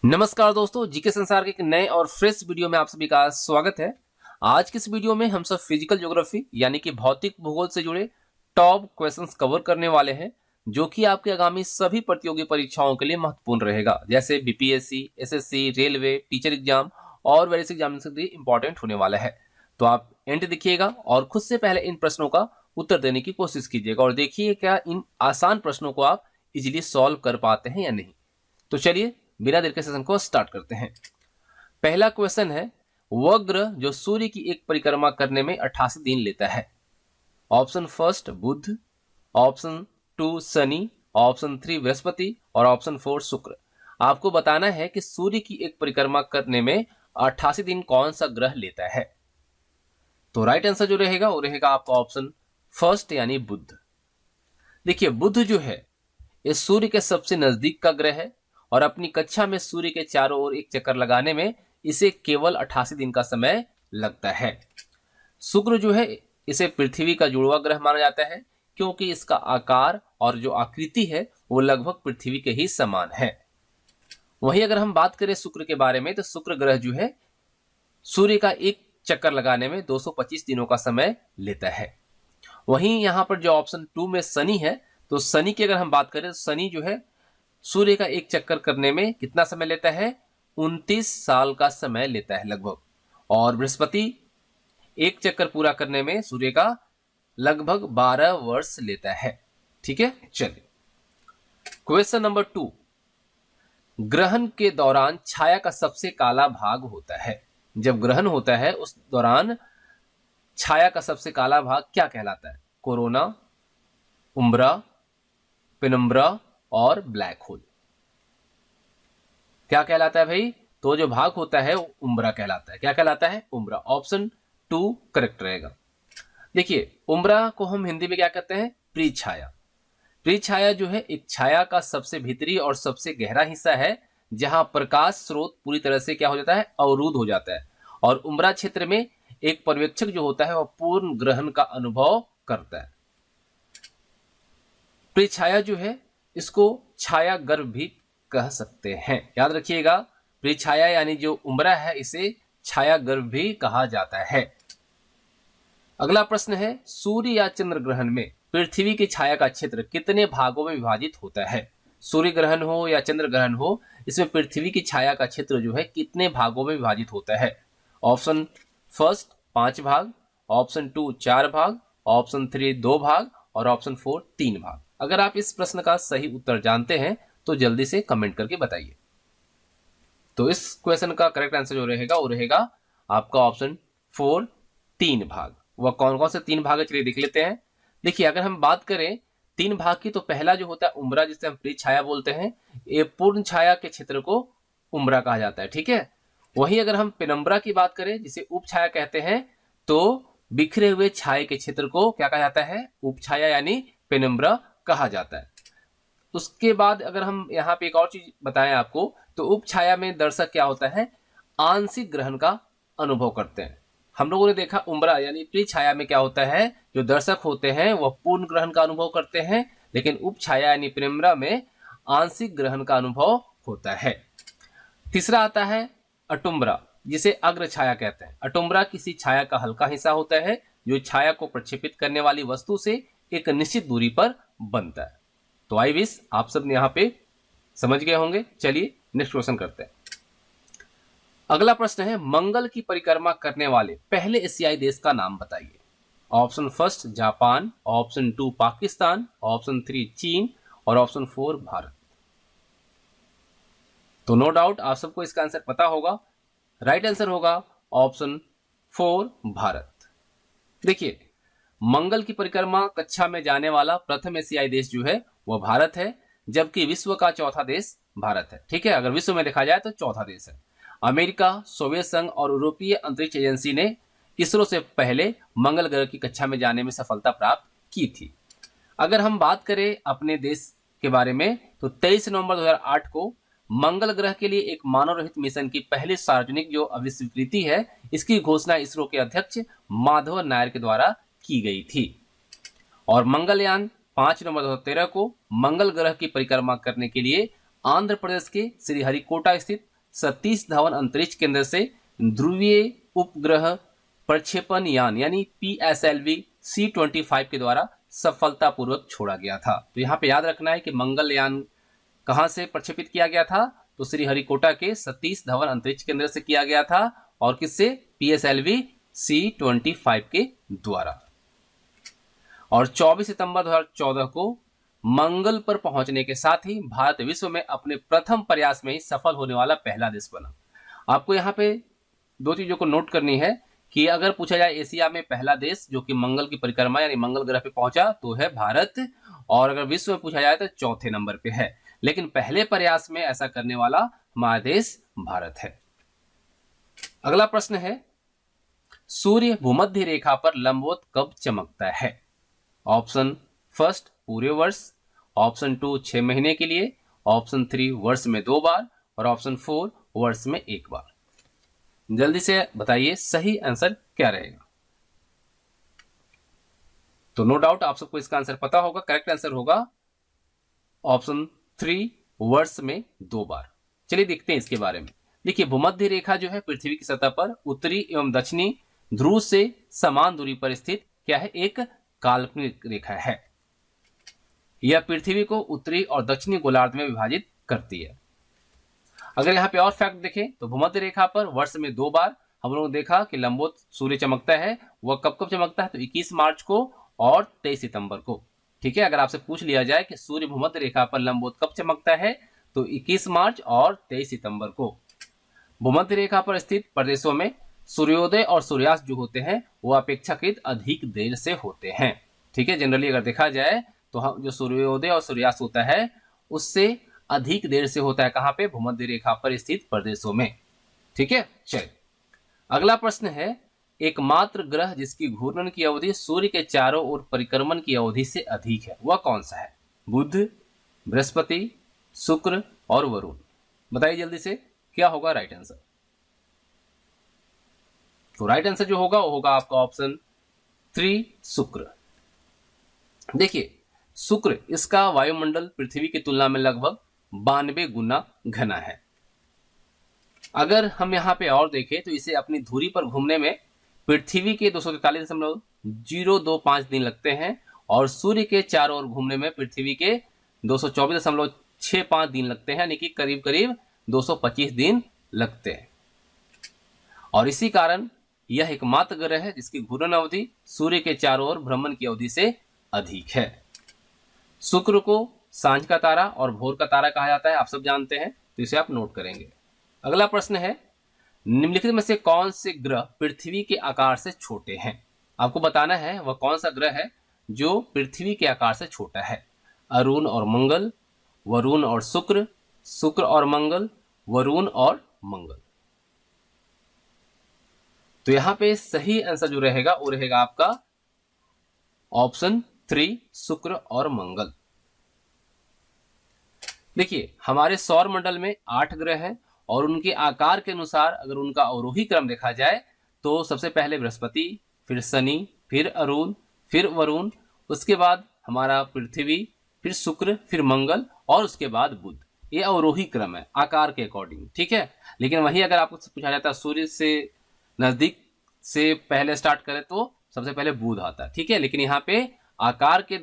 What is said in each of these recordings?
नमस्कार दोस्तों, जीके संसार के एक नए और फ्रेश वीडियो में आप सभी का स्वागत है। आज के इस वीडियो में हम सब फिजिकल ज्योग्राफी यानी कि भौतिक भूगोल से जुड़े टॉप क्वेश्चंस कवर करने वाले हैं, जो कि आपके आगामी सभी प्रतियोगी परीक्षाओं के लिए महत्वपूर्ण रहेगा, जैसे BPSC, SSC, railway, teacher exam और वेरियस एग्जाम के लिए इंपॉर्टेंट होने वाला है। तो आप एंड देखिएगा और खुद से पहले इन प्रश्नों का उत्तर देने की कोशिश कीजिएगा और देखिए क्या इन आसान प्रश्नों को आप इजिली सॉल्व कर पाते हैं या नहीं। तो चलिए बिना देर के सेशन को स्टार्ट करते हैं। पहला क्वेश्चन है, वह ग्रह जो सूर्य की एक परिक्रमा करने में 88 दिन लेता है। ऑप्शन फर्स्ट बुध, ऑप्शन 2 शनि, ऑप्शन 3 बृहस्पति और ऑप्शन 4 शुक्र। आपको बताना है कि सूर्य की एक परिक्रमा करने में 88 दिन कौन सा ग्रह लेता है। तो राइट आंसर जो रहेगा वो रहेगा आपका ऑप्शन फर्स्ट यानी बुध। देखिए बुध जो है ये सूर्य के सबसे नजदीक का ग्रह है और अपनी कक्षा में सूर्य के चारों ओर एक चक्कर लगाने में इसे केवल 88 दिन का समय लगता है। शुक्र जो है इसे पृथ्वी का जुड़वा ग्रह माना जाता है, क्योंकि इसका आकार और जो आकृति है वो लगभग पृथ्वी के ही समान है। वहीं अगर हम बात करें शुक्र के बारे में, तो शुक्र ग्रह जो है सूर्य का एक चक्कर लगाने में 225 दिनों का समय लेता है। वहीं यहाँ पर जो ऑप्शन 2 में शनि है, तो शनि की अगर हम बात करें तो शनि जो है सूर्य का एक चक्कर करने में कितना समय लेता है, 29 साल का समय लेता है लगभग। और बृहस्पति एक चक्कर पूरा करने में सूर्य का लगभग 12 वर्ष लेता है। ठीक है, चलिए क्वेश्चन नंबर 2, ग्रहण के दौरान छाया का सबसे काला भाग होता है। जब ग्रहण होता है उस दौरान छाया का सबसे काला भाग क्या कहलाता है? कोरोना, उम्ब्रा, पेनम्ब्रा और ब्लैक होल। क्या कहलाता है भाई? तो जो भाग होता है वो उम्ब्रा कहलाता है। क्या कहलाता है? उम्ब्रा। ऑप्शन 2 करेक्ट रहेगा। देखिए उम्ब्रा को हम हिंदी में क्या कहते हैं? प्रीछाया। प्रीछाया जो है एक छाया का सबसे भीतरी और सबसे गहरा हिस्सा है, जहां प्रकाश स्रोत पूरी तरह से क्या हो जाता है? अवरुद्ध हो जाता है। और उम्ब्रा क्षेत्र में एक पर्यवेक्षक जो होता है वह पूर्ण ग्रहण का अनुभव करता है। प्रीछाया जो है इसको छाया गर्भ भी कह सकते हैं। याद रखिएगा, प्रीछाया यानी जो उम्ब्रा है इसे छाया गर्भ भी कहा जाता है। अगला प्रश्न है, सूर्य या चंद्र ग्रहण में पृथ्वी की छाया का क्षेत्र कितने भागों में विभाजित होता है? सूर्य ग्रहण हो या चंद्र ग्रहण हो, इसमें पृथ्वी की छाया का क्षेत्र जो है कितने भागों में विभाजित होता है? ऑप्शन फर्स्ट 5 भाग, ऑप्शन 2 4 भाग, ऑप्शन 3 2 भाग और ऑप्शन 4 3 भाग। अगर आप इस प्रश्न का सही उत्तर जानते हैं तो जल्दी से कमेंट करके बताइए। तो इस क्वेश्चन का करेक्ट आंसर जो रहेगा वो रहेगा आपका ऑप्शन 4 3 भाग। वह कौन कौन से 3 भाग है चलिए देख लेते हैं। देखिए अगर हम बात करें 3 भाग की, तो पहला जो होता है उम्ब्रा, जिसे हम प्री छाया बोलते हैं, ये पूर्ण छाया के क्षेत्र को उम्ब्रा कहा जाता है। ठीक है। वहीं अगर हम पेनम्ब्रा की बात करें जिसे उप छाया कहते हैं, तो बिखरे हुए छाये के क्षेत्र को क्या कहा जाता है? उप छाया यानी पेनम्ब्रा कहा जाता है। उसके बाद अगर हम यहाँ पे एक और चीज बताएं आपको, तो उप छाया में दर्शक क्या होता है? आंशिक ग्रहण का अनुभव करते हैं। हम लोगों ने देखा उम्ब्रा यानी प्री छाया में क्या होता है, जो दर्शक होते हैं वह पूर्ण ग्रहण का अनुभव करते हैं, लेकिन उप छाया यानी पेनम्ब्रा में आंशिक ग्रहण का अनुभव होता है। तीसरा आता है अटुम्ब्रा, जिसे अग्र छाया कहते हैं। अटुम्ब्रा किसी छाया का हल्का हिस्सा होता है जो छाया को प्रक्षेपित करने वाली वस्तु से एक निश्चित दूरी पर बनता है। तो आई विश आप सब यहाँ पे समझ गए होंगे। चलिए नेक्स्ट क्वेश्चन करते हैं। अगला प्रश्न है, मंगल की परिक्रमा करने वाले पहले एशियाई देश का नाम बताइए। Option first Japan, option 2 Pakistan, option 3 चीन और ऑप्शन 4 भारत। तो नो डाउट आप सबको इसका आंसर पता होगा। राइट आंसर होगा ऑप्शन 4 भारत। देखिए मंगल की परिक्रमा कक्षा में जाने वाला प्रथम एशियाई देश जो है वह भारत है, जबकि विश्व का चौथा देश भारत है। ठीक है, अगर विश्व में देखा जाए तो चौथा देश है। अमेरिका, सोवियत संघ और यूरोपीय अंतरिक्ष एजेंसी ने इसरो से पहले मंगल ग्रह की कक्षा में जाने में सफलता प्राप्त की थी। अगर हम बात करें अपने देश के बारे में, तो 23 नवंबर 2008 को मंगल ग्रह के लिए एक मानव रहित मिशन की पहली सार्वजनिक जो स्वीकृति है, इसकी घोषणा इसरो के अध्यक्ष माधवन नायर के द्वारा की गई थी। और मंगलयान 5 नवंबर 2013 को मंगल ग्रह की परिक्रमा करने के लिए आंध्र प्रदेश के श्रीहरिकोटा स्थित सतीश धवन अंतरिक्ष केंद्र से ध्रुवीय उपग्रह प्रक्षेपण यान यानी PSLV C-25 के द्वारा सफलतापूर्वक छोड़ा गया था। तो यहाँ पे याद रखना है कि मंगलयान कहाँ से प्रक्षेपित किया गया था, तो श्रीहरिकोटा के सतीश धवन अंतरिक्ष केंद्र से किया गया था, और किससे? PSLV C-25 के द्वारा। और 24 सितंबर 2014 को मंगल पर पहुंचने के साथ ही भारत विश्व में अपने प्रथम प्रयास में ही सफल होने वाला पहला देश बना। आपको यहाँ पे दो चीजों को नोट करनी है कि अगर पूछा जाए एशिया में पहला देश जो कि मंगल की परिक्रमा यानी मंगल ग्रह पे पहुंचा तो है भारत, और अगर विश्व में पूछा जाए तो चौथे नंबर पे है, लेकिन पहले प्रयास में ऐसा करने वाला हमारा देश भारत है। अगला प्रश्न है, सूर्य भूमध्य रेखा पर लंबवत कब चमकता है? ऑप्शन फर्स्ट पूरे वर्ष, ऑप्शन 2 6 महीने के लिए, ऑप्शन 3 वर्ष में 2 बार, और ऑप्शन 4 वर्ष में 1 बार। जल्दी से बताइए सही आंसर क्या रहेगा। तो नो डाउट आप सबको इसका आंसर पता होगा। करेक्ट आंसर होगा ऑप्शन 3 वर्ष में 2 बार। चलिए देखते हैं इसके बारे में। देखिए, भूमध्य रेखा जो है पृथ्वी की सतह पर उत्तरी एवं दक्षिणी ध्रुव से समान दूरी पर स्थित क्या है? एक काल्पनिक रेखा है। यह पृथ्वी को उत्तरी और दक्षिणी गोलार्ध में विभाजित करती है। अगर यहाँ पे और फैक्ट देखें तो भूमध्य रेखा पर वर्ष में 2 बार हम लोगों ने देखा कि लंबवत सूर्य चमकता है। वह कब कब चमकता है? तो 21 मार्च को और 23 सितंबर को। ठीक है, अगर आपसे पूछ लिया जाए कि सूर्य भूमध्य रेखा पर लंबवत कब चमकता है तो 21 मार्च और 23 सितंबर को। भूमध्य रेखा पर स्थित प्रदेशों में सूर्योदय और सूर्यास्त जो होते हैं वो अपेक्षाकृत अधिक देर से होते हैं। ठीक है, जनरली अगर देखा जाए तो हम जो सूर्योदय और सूर्यास्त होता है उससे अधिक देर से होता है। कहाँ पे? भूमध्य रेखा पर स्थित प्रदेशों में। ठीक है, चलिए अगला प्रश्न है, एकमात्र ग्रह जिसकी घूर्णन की अवधि सूर्य के चारों ओर परिक्रमण की अवधि से अधिक है वह कौन सा है? बुध, बृहस्पति, शुक्र और वरुण। बताइए जल्दी से क्या होगा राइट आंसर। तो राइट आंसर जो होगा वो होगा आपका ऑप्शन 3 शुक्र। देखिए, शुक्र इसका वायुमंडल पृथ्वी की तुलना में लगभग 92 गुना घना है। अगर हम यहाँ पे और देखें तो इसे अपनी धुरी पर घूमने में पृथ्वी के 243.025 दिन लगते हैं और सूर्य के चारों ओर घूमने में पृथ्वी के 224.65 दिन लगते हैं, यानी कि करीब करीब 225 दिन लगते हैं। और इसी कारण यह एकमात्र ग्रह है जिसकी घूर्णन अवधि सूर्य के चारों ओर भ्रमण की अवधि से अधिक है। शुक्र को सांझ का तारा और भोर का तारा कहा जाता है, आप सब जानते हैं, तो इसे आप नोट करेंगे। अगला प्रश्न है, निम्नलिखित में से कौन से ग्रह पृथ्वी के आकार से छोटे हैं? आपको बताना है वह कौन सा ग्रह है जो पृथ्वी के आकार से छोटा है। अरुण और मंगल, वरुण और शुक्र, शुक्र और मंगल, वरुण और मंगल। तो यहां पे सही आंसर जो रहेगा वो रहेगा आपका ऑप्शन 3 शुक्र और मंगल। देखिए, हमारे सौर मंडल में 8 ग्रह हैं और उनके आकार के अनुसार अगर उनका अवरोही क्रम देखा जाए तो सबसे पहले बृहस्पति, फिर शनि, फिर अरुण, फिर वरुण, उसके बाद हमारा पृथ्वी, फिर शुक्र, फिर मंगल और उसके बाद बुध। ये अवरोही क्रम है आकार के अकॉर्डिंग। ठीक है, लेकिन वही अगर आपको पूछा जाता है सूर्य से नजदीक से पहले स्टार्ट करें तो सबसे पहले बुध आता है। ठीक है, लेकिन यहाँ पे आकार के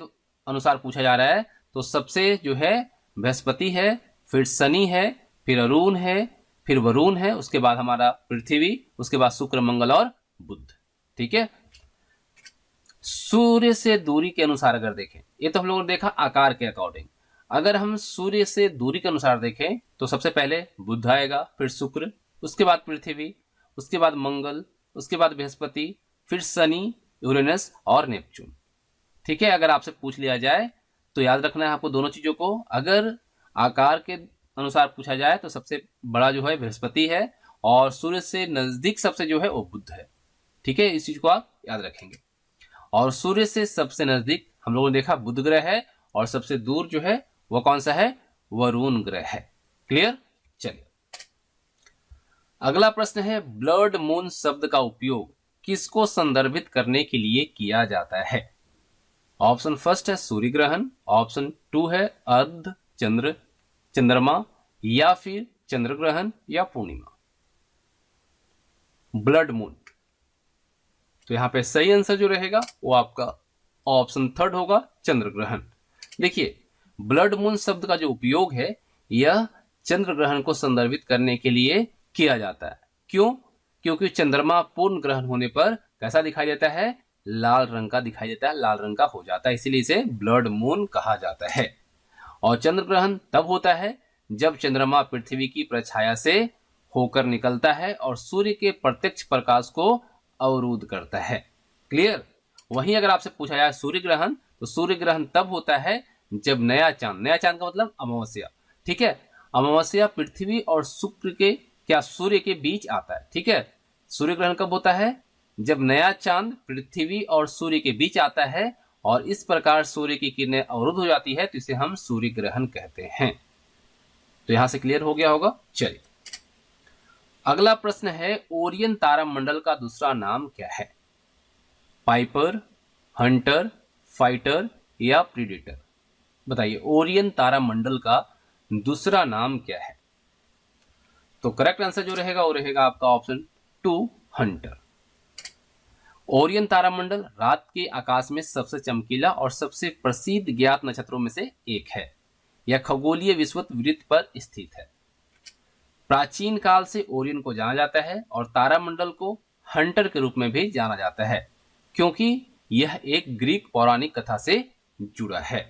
अनुसार पूछा जा रहा है तो सबसे जो है बृहस्पति है, फिर शनि है, फिर अरुण है, फिर वरुण है, उसके बाद हमारा पृथ्वी, उसके बाद शुक्र, मंगल और बुध। ठीक है, सूर्य से दूरी के अनुसार अगर देखें, ये तो हम लोगों ने देखा आकार के अकॉर्डिंग। अगर हम सूर्य से दूरी के अनुसार देखें तो सबसे पहले बुध आएगा, फिर शुक्र, उसके बाद पृथ्वी, उसके बाद मंगल, उसके बाद बृहस्पति, फिर शनि, यूरेनस और नेपच्यून। ठीक है, अगर आपसे पूछ लिया जाए तो याद रखना है आपको दोनों चीजों को। अगर आकार के अनुसार पूछा जाए तो सबसे बड़ा जो है बृहस्पति है और सूर्य से नजदीक सबसे जो है वो बुध है। ठीक है, इस चीज को आप याद रखेंगे। और सूर्य से सबसे नजदीक हम लोगों ने देखा बुध ग्रह है और सबसे दूर जो है वह कौन सा है? वरुण ग्रह है। क्लियर? चलिए अगला प्रश्न है, ब्लड मून शब्द का उपयोग किसको संदर्भित करने के लिए किया जाता है? ऑप्शन फर्स्ट है सूर्य ग्रहण, ऑप्शन 2 है अर्ध चंद्रमा या फिर चंद्र ग्रहण या पूर्णिमा। ब्लड मून, तो यहां पे सही आंसर जो रहेगा वो आपका ऑप्शन थर्ड होगा, चंद्र ग्रहण। देखिए, ब्लड मून शब्द का जो उपयोग है यह चंद्र ग्रहण को संदर्भित करने के लिए किया जाता है। क्यों? क्योंकि चंद्रमा पूर्ण ग्रहण होने पर कैसा दिखाई देता है? लाल रंग का दिखाई देता है, लाल रंग का हो जाता है, इसीलिए इसे ब्लड मून कहा जाता है। और चंद्र ग्रहण तब होता है जब चंद्रमा पृथ्वी की प्रछाया से होकर निकलता है और सूर्य के प्रत्यक्ष प्रकाश को अवरुद्ध करता है। क्लियर? वहीं अगर आपसे पूछा जाए सूर्य ग्रहण, तो सूर्य ग्रहण तब होता है जब नया चांद का मतलब अमावस्या, ठीक है, अमावस्या पृथ्वी और शुक्र के सूर्य के बीच आता है। ठीक है, सूर्य ग्रहण कब होता है? जब नया चांद पृथ्वी और सूर्य के बीच आता है और इस प्रकार सूर्य की किरणें अवरुद्ध हो जाती है, तो इसे हम सूर्य ग्रहण कहते हैं। तो यहां से क्लियर हो गया होगा। चलिए, अगला प्रश्न है, ओरियन तारामंडल का दूसरा नाम क्या है? पाइपर, हंटर, फाइटर या प्रीडेटर? बताइए, ओरियन तारामंडल का दूसरा नाम क्या है? तो करेक्ट आंसर जो रहेगा वो रहेगा आपका ऑप्शन 2, हंटर। ओरियन तारामंडल रात के आकाश में सबसे चमकीला और सबसे प्रसिद्ध ज्ञात नक्षत्रों में से एक है। यह खगोलीय विषुवत वृत्त पर स्थित है। प्राचीन काल से ओरियन को जाना जाता है और तारामंडल को हंटर के रूप में भी जाना जाता है, क्योंकि यह एक ग्रीक पौराणिक कथा से जुड़ा है।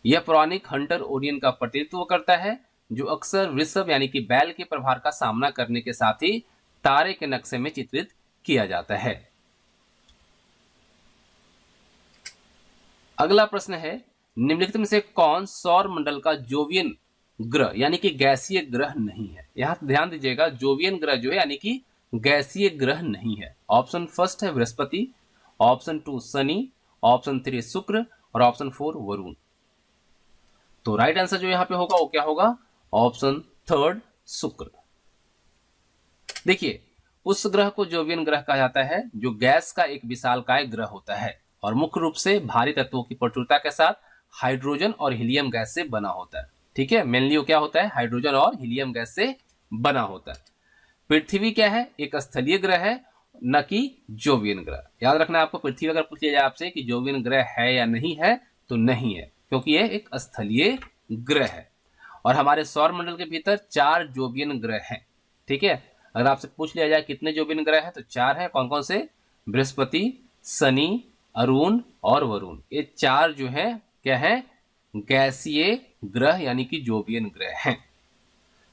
यह पौराणिक हंटर ओरियन का प्रतिनिधित्व करता है, जो अक्सर वृषभ यानी कि बैल के प्रभार का सामना करने के साथ ही तारे के नक्शे में चित्रित किया जाता है। अगला प्रश्न है, निम्नलिखित में से कौन सौर मंडल का जोवियन ग्रह यानी कि गैसीय ग्रह नहीं है? यहां ध्यान दीजिएगा, जोवियन ग्रह जो है यानी कि गैसीय ग्रह नहीं है। ऑप्शन फर्स्ट है बृहस्पति, ऑप्शन 2 शनि, ऑप्शन 3 शुक्र और ऑप्शन 4 वरुण। तो राइट आंसर जो यहां पे होगा वो क्या होगा? ऑप्शन थर्ड शुक्र। देखिए, उस ग्रह को जोवियन ग्रह कहा जाता है जो गैस का एक विशालकाय ग्रह होता है और मुख्य रूप से भारी तत्वों की प्रचुरता के साथ हाइड्रोजन और हीलियम गैस से बना होता है। ठीक है, मेनली वो क्या होता है? हाइड्रोजन और हीलियम गैस से बना होता है। पृथ्वी क्या है? एक स्थलीय ग्रह है, न कि जोवियन ग्रह। याद रखना आपको, पृथ्वी अगर पूछ लिया जाए आपसे कि जोवियन ग्रह है या नहीं है, तो नहीं है, क्योंकि यह एक स्थलीय ग्रह है। और हमारे सौर मंडल के भीतर 4 जोवियन ग्रह हैं। ठीक है, अगर आपसे पूछ लिया जाए कितने जोवियन ग्रह हैं, तो 4 हैं। कौन कौन से? बृहस्पति, शनि, अरुण और वरुण। ये 4 जो है क्या है? गैसीय ग्रह यानी कि जोवियन ग्रह हैं।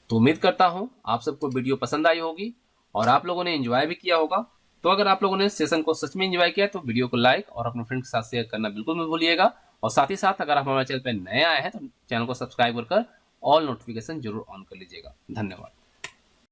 तो उम्मीद करता हूं आप सबको वीडियो पसंद आई होगी और आप लोगों ने एंजॉय भी किया होगा। तो अगर आप लोगों ने सेशन को सच में एंजॉय किया तो वीडियो को लाइक और अपने फ्रेंड के साथ शेयर करना बिल्कुल मत भूलिएगा। और साथ ही साथ अगर आप हमारे चैनल पर नए आए हैं तो चैनल को सब्सक्राइब कर ऑल नोटिफिकेशन जरूर ऑन कर लीजिएगा। धन्यवाद।